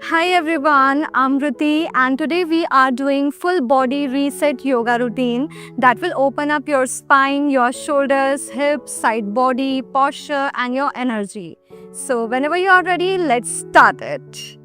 Hi everyone, I'm Ruti and today we are doing full body reset yoga routine that will open up your spine, your shoulders, hips, side body, posture and your energy. So whenever you are ready, let's start it.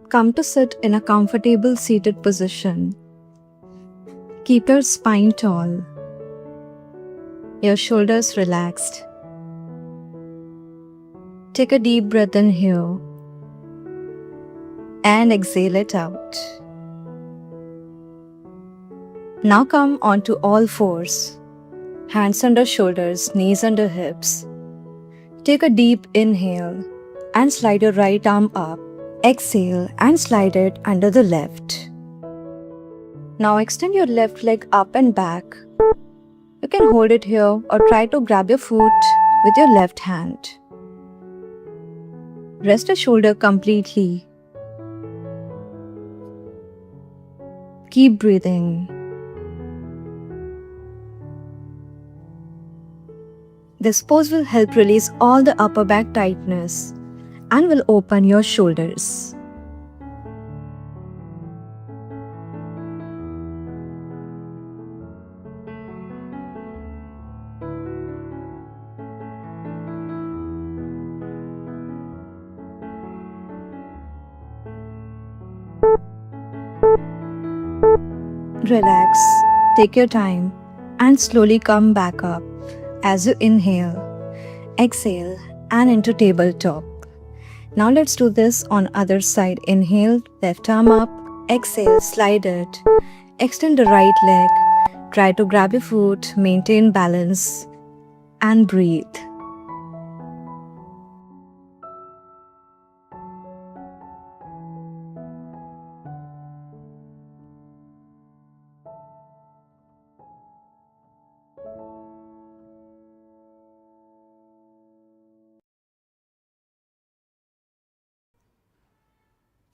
Come to sit in a comfortable seated position. Keep your spine tall, your shoulders relaxed. Take a deep breath in here and exhale it out. Now come onto all fours. Hands under shoulders, knees under hips. Take a deep inhale and slide your right arm up. Exhale and slide it under the left. Now extend your left leg up and back. You can hold it here or try to grab your foot with your left hand. Rest the shoulder completely. Keep breathing. This pose will help release all the upper back tightness and will open your shoulders. Relax, take your time, and slowly come back up as you inhale, exhale, and into tabletop. Now let's do this on other side. Inhale, left arm up, exhale, slide it, extend the right leg, try to grab your foot, maintain balance, and breathe.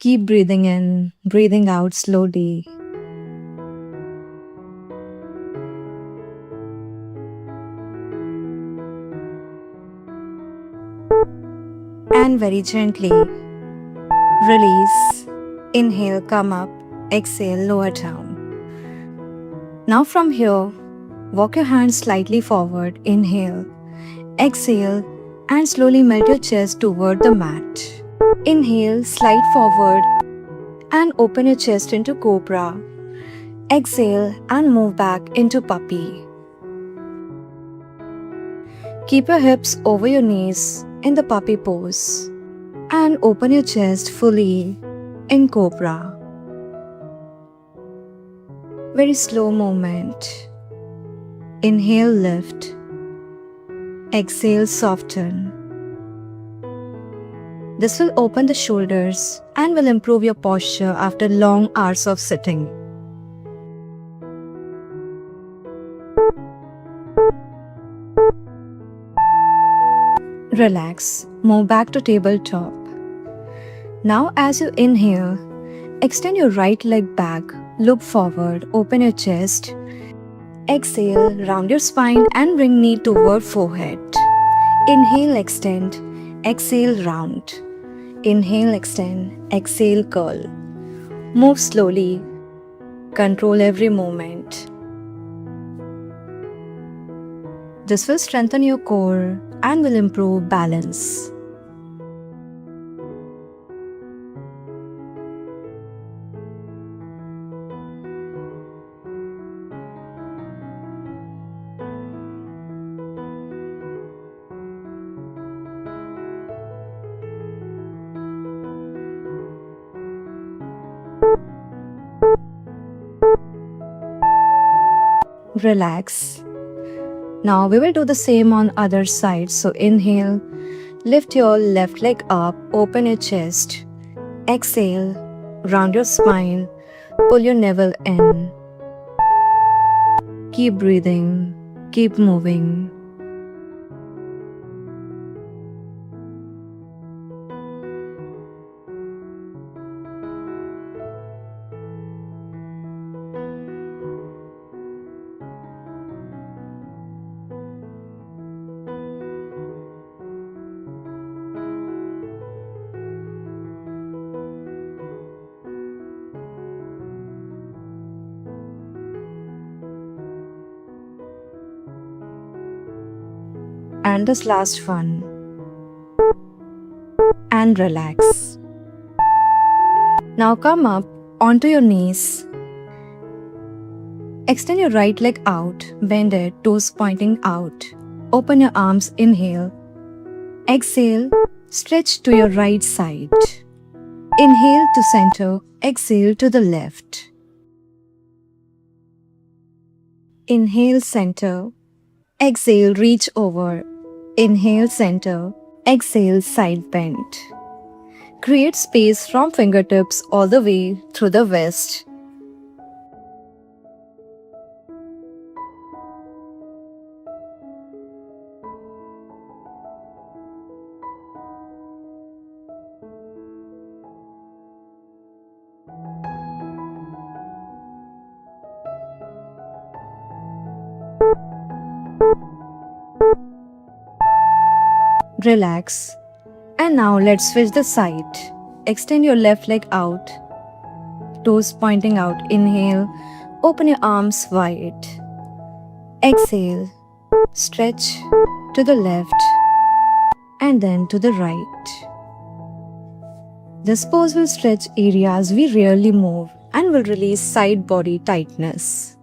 Keep breathing in, breathing out slowly. And very gently release. Inhale, come up, exhale, lower down. Now from here, walk your hands slightly forward. Inhale, exhale, and slowly melt your chest toward the mat. Inhale, slide forward and open your chest into cobra. Exhale and move back into puppy. Keep your hips over your knees in the puppy pose and open your chest fully in cobra. Very slow movement. Inhale, lift. Exhale, soften. This will open the shoulders and will improve your posture after long hours of sitting. Relax, move back to tabletop. Now as you inhale, extend your right leg back, look forward, open your chest. Exhale, round your spine and bring knee toward forehead. Inhale, extend. Exhale, round. Inhale, extend. Exhale, curl. Move slowly. Control every movement. This will strengthen your core and will improve balance. Relax. Now we will do the same on other side. So inhale, lift your left leg up, open your chest. Exhale, round your spine, pull your navel in. Keep breathing, keep moving. And this last one. And relax. Now come up onto your knees. Extend your right leg out, bend it, toes pointing out. Open your arms, inhale. Exhale, stretch to your right side. Inhale to center, exhale to the left. Inhale, center. Exhale, reach over. Inhale, center. Exhale, side bend. Create space from fingertips all the way through the wrist. Relax. And now let's switch the side. Extend your left leg out. Toes pointing out. Inhale. Open your arms wide. Exhale. Stretch to the left and then to the right. This pose will stretch areas we rarely move and will release side body tightness.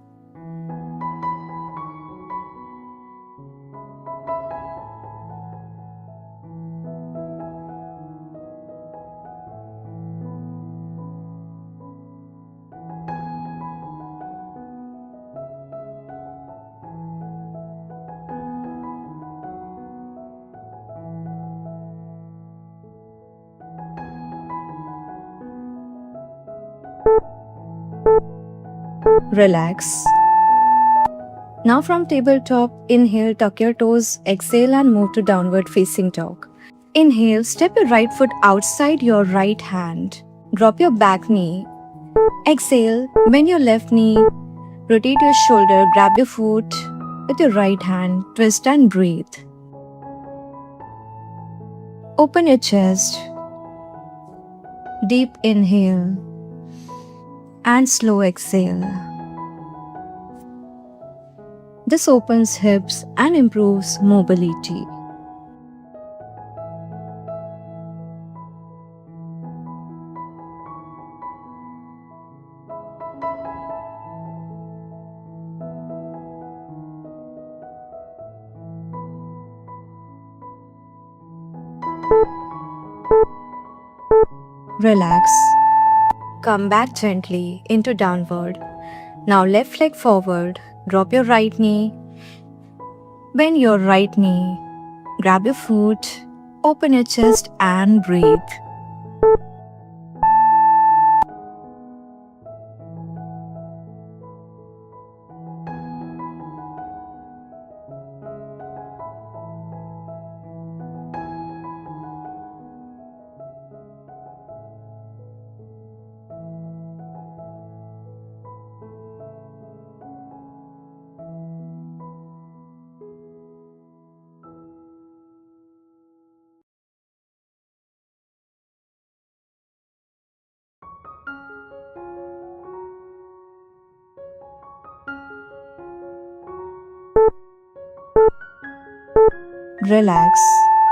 Relax. Now from tabletop, inhale, tuck your toes, exhale and move to downward facing dog. Inhale, step your right foot outside your right hand. Drop your back knee. Exhale, bend your left knee. Rotate your shoulder, grab your foot with your right hand, twist and breathe. Open your chest. Deep inhale and slow exhale. This opens hips and improves mobility. Relax. Come back gently into downward. Now left leg forward. Drop your right knee. Bend your right knee. Grab your foot. Open your chest and breathe. Relax.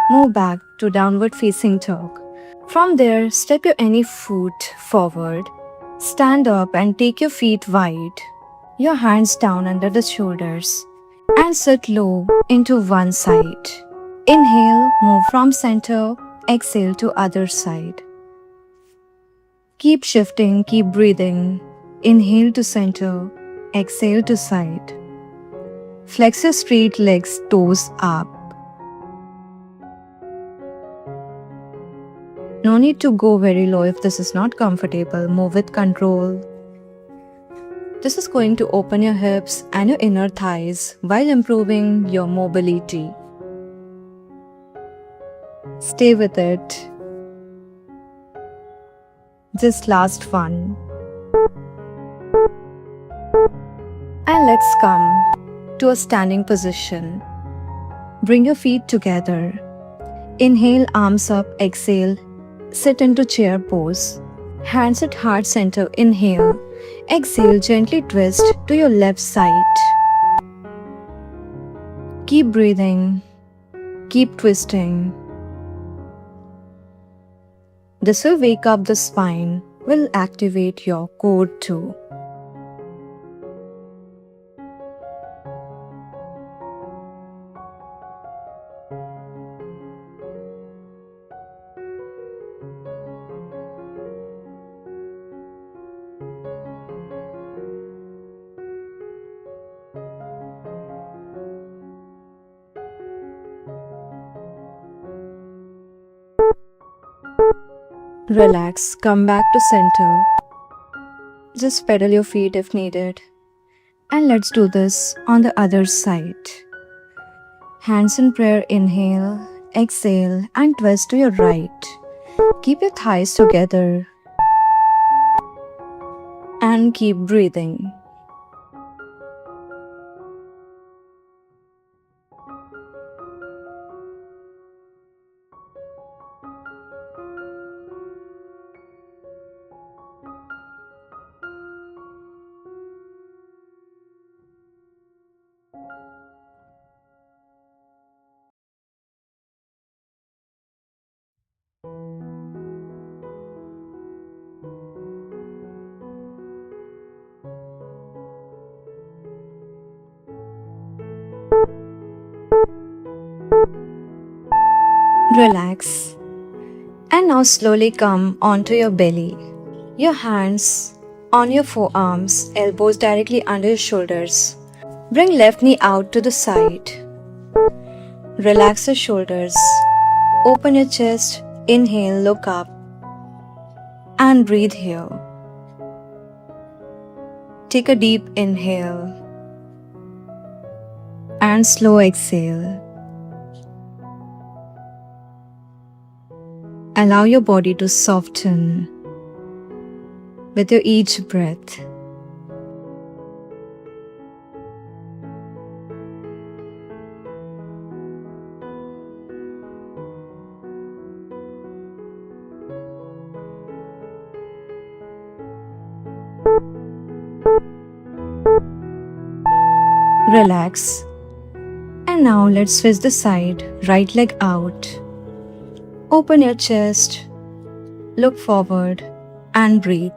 Move back to downward facing dog. From there, step your any foot forward. Stand up and take your feet wide. Your hands down under the shoulders. And sit low into one side. Inhale, move from center. Exhale to other side. Keep shifting, keep breathing. Inhale to center. Exhale to side. Flex your straight legs, toes up. No need to go very low if this is not comfortable. Move with control. This is going to open your hips and your inner thighs while improving your mobility. Stay with it. Just last one. And let's come to a standing position. Bring your feet together. Inhale, arms up, exhale. Sit into chair pose. Hands at heart center. Inhale. Exhale, gently twist to your left side. Keep breathing. Keep twisting. This will wake up the spine, will activate your core too. Relax, come back to center. Just pedal your feet if needed. And let's do this on the other side. Hands in prayer, inhale, exhale, and twist to your right. Keep your thighs together and keep breathing. Relax. And now slowly come onto your belly. Your hands on your forearms, elbows directly under your shoulders. Bring left knee out to the side. Relax your shoulders. Open your chest. Inhale, look up. And breathe here. Take a deep inhale. And slow exhale. Allow your body to soften with your each breath. Relax. And now let's switch the side, right leg out. Open your chest, look forward, and breathe.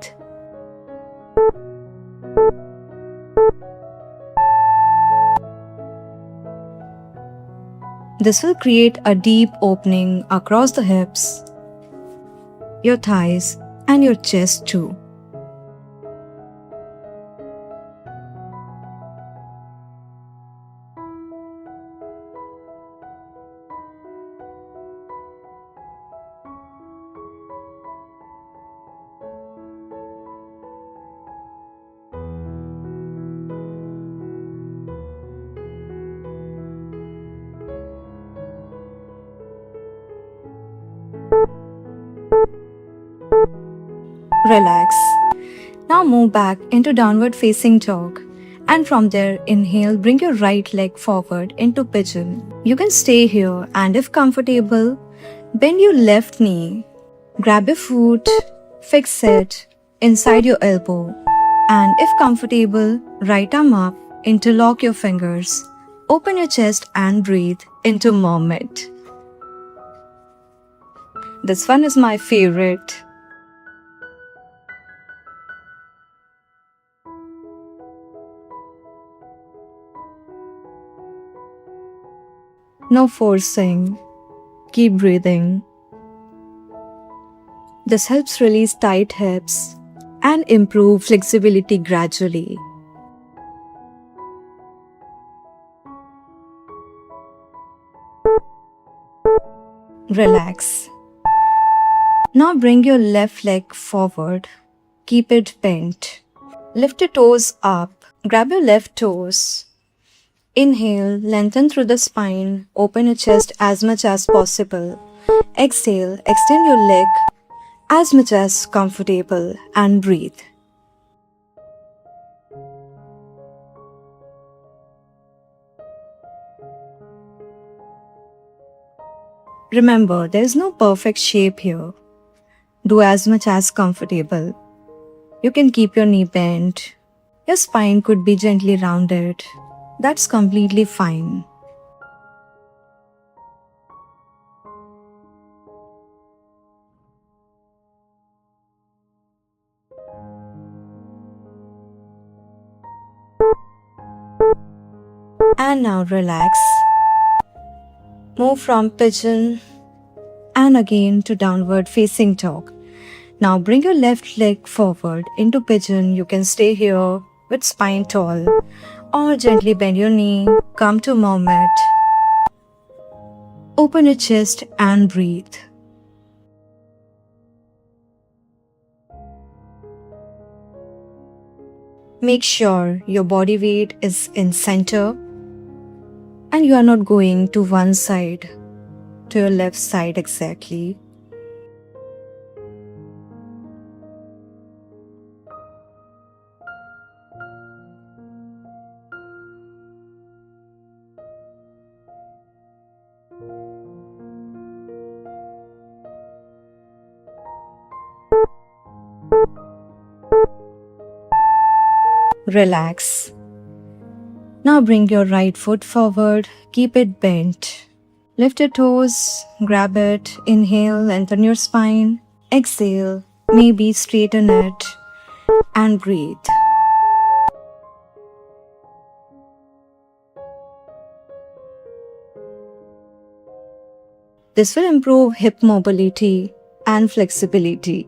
This will create a deep opening across the hips, your thighs, and your chest too. Relax. Now move back into downward facing dog. And from there, inhale, bring your right leg forward into pigeon. You can stay here and if comfortable, bend your left knee. Grab your foot, fix it inside your elbow. And if comfortable, right arm up, interlock your fingers. Open your chest and breathe into mermaid. This one is my favorite. No forcing. Keep breathing. This helps release tight hips and improve flexibility gradually. Relax. Now bring your left leg forward. Keep it bent. Lift your toes up. Grab your left toes. Inhale, lengthen through the spine, open your chest as much as possible. Exhale, extend your leg as much as comfortable and breathe. Remember, there is no perfect shape here. Do as much as comfortable. You can keep your knee bent. Your spine could be gently rounded. That's completely fine. And now relax. Move from pigeon and again to downward facing dog. Now bring your left leg forward into pigeon. You can stay here with spine tall or gently bend your knee. Come to mermaid. Open your chest and breathe. Make sure your body weight is in center and you are not going to one side, to your left side exactly. Relax. Now bring your right foot forward, keep it bent. Lift your toes, grab it, inhale, lengthen your spine. Exhale, maybe straighten it and breathe. This will improve hip mobility and flexibility.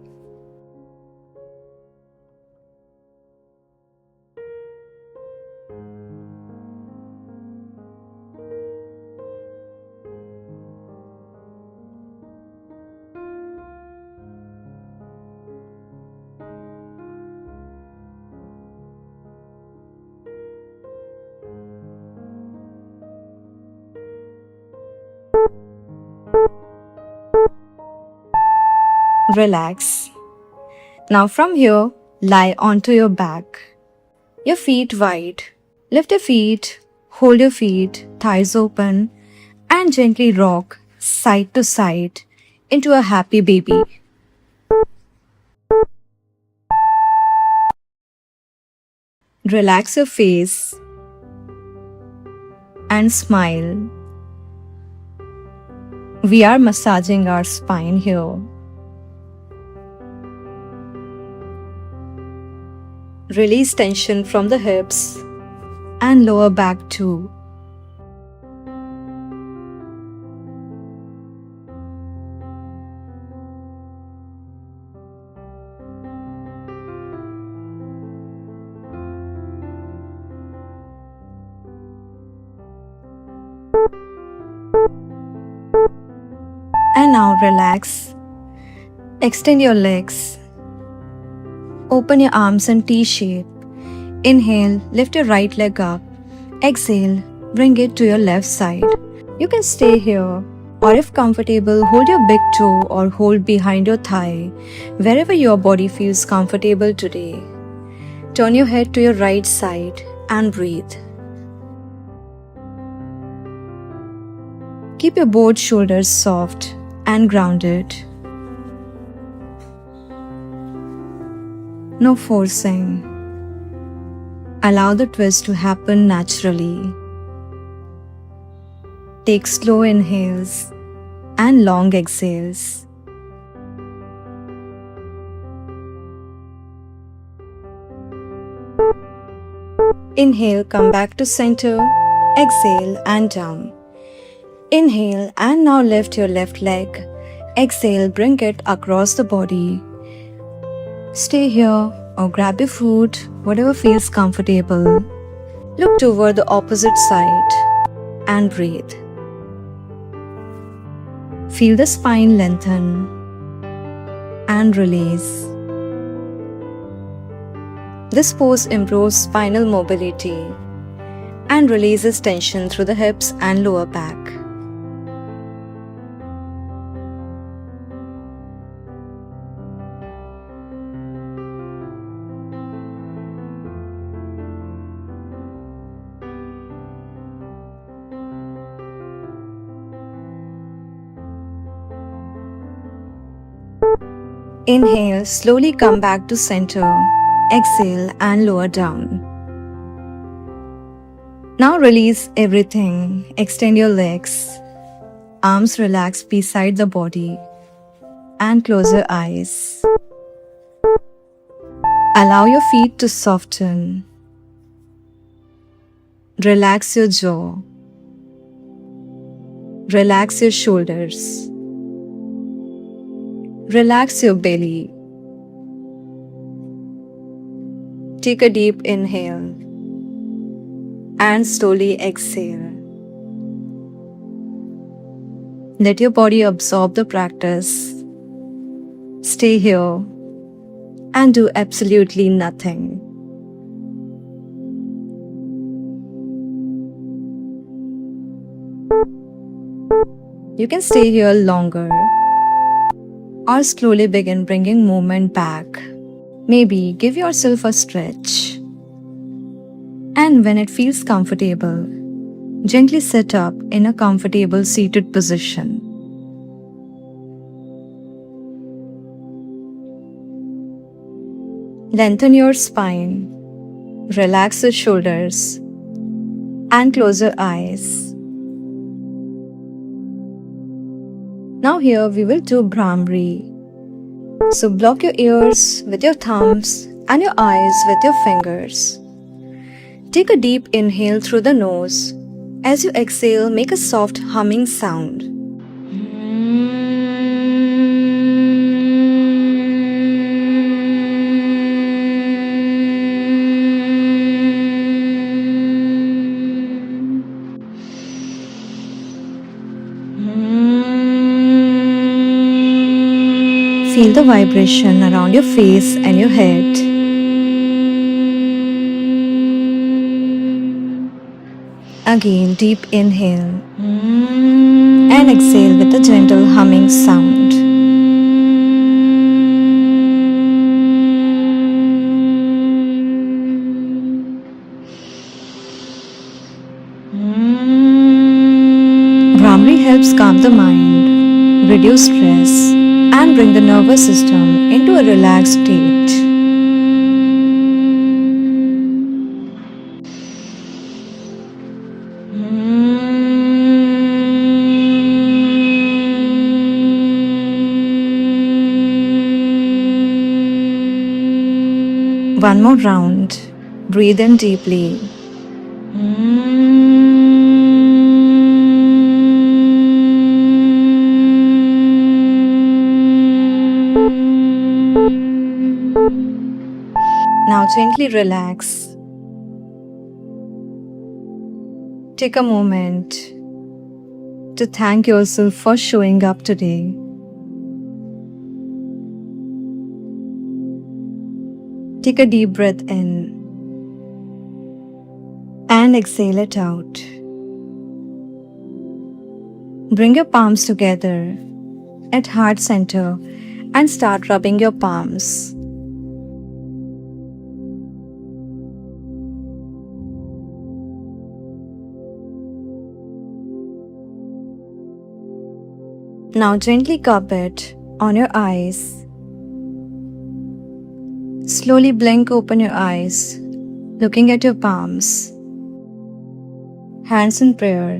Relax. Now from here, lie onto your back. Your feet wide. Lift your feet, hold your feet, thighs open, and gently rock side to side into a happy baby. Relax your face and smile. We are massaging our spine here. Release tension from the hips and lower back too. And now relax. Extend your legs. Open your arms in T shape. Inhale, lift your right leg up. Exhale, bring it to your left side. You can stay here, or if comfortable, hold your big toe or hold behind your thigh, wherever your body feels comfortable today. Turn your head to your right side and breathe. Keep your both shoulders soft and grounded. No forcing. Allow the twist to happen naturally. Take slow inhales and long exhales. Inhale, come back to center. Exhale and down. Inhale and now lift your left leg. Exhale, bring it across the body. Stay here or grab your food, whatever feels comfortable. Look toward the opposite side and breathe. Feel the spine lengthen and release. This pose improves spinal mobility and releases tension through the hips and lower back. Inhale, slowly come back to center. Exhale and lower down. Now release everything. Extend your legs. Arms relax beside the body. And close your eyes. Allow your feet to soften. Relax your jaw. Relax your shoulders. Relax your belly. Take a deep inhale and slowly exhale. Let your body absorb the practice. Stay here and do absolutely nothing. You can stay here longer or slowly begin bringing movement back. Maybe give yourself a stretch. And when it feels comfortable, gently sit up in a comfortable seated position. Lengthen your spine, relax your shoulders, and close your eyes. Now here we will do Bhramri. So block your ears with your thumbs and your eyes with your fingers. Take a deep inhale through the nose. As you exhale, make a soft humming sound. Feel the vibration around your face and your head. Again, deep inhale and exhale with a gentle humming sound. Bhramri helps calm the mind, reduce stress, and bring the nervous system into a relaxed state. One more round. Breathe in deeply. Now gently relax. Take a moment to thank yourself for showing up today. Take a deep breath in and exhale it out. Bring your palms together at heart center and start rubbing your palms. Now gently cup it on your eyes. Slowly blink open your eyes, looking at your palms. Hands in prayer.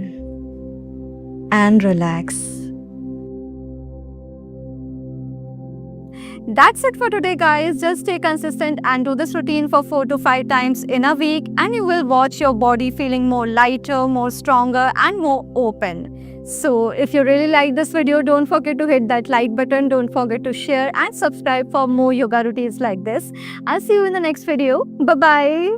And relax. That's it for today, guys. Just stay consistent and do this routine for 4 to 5 times in a week, and you will watch your body feeling more lighter, more stronger, and more open. So if you really like this video, don't forget to hit that like button. Don't forget to share and subscribe for more yoga routines like this. I'll see you in the next video. Bye-bye.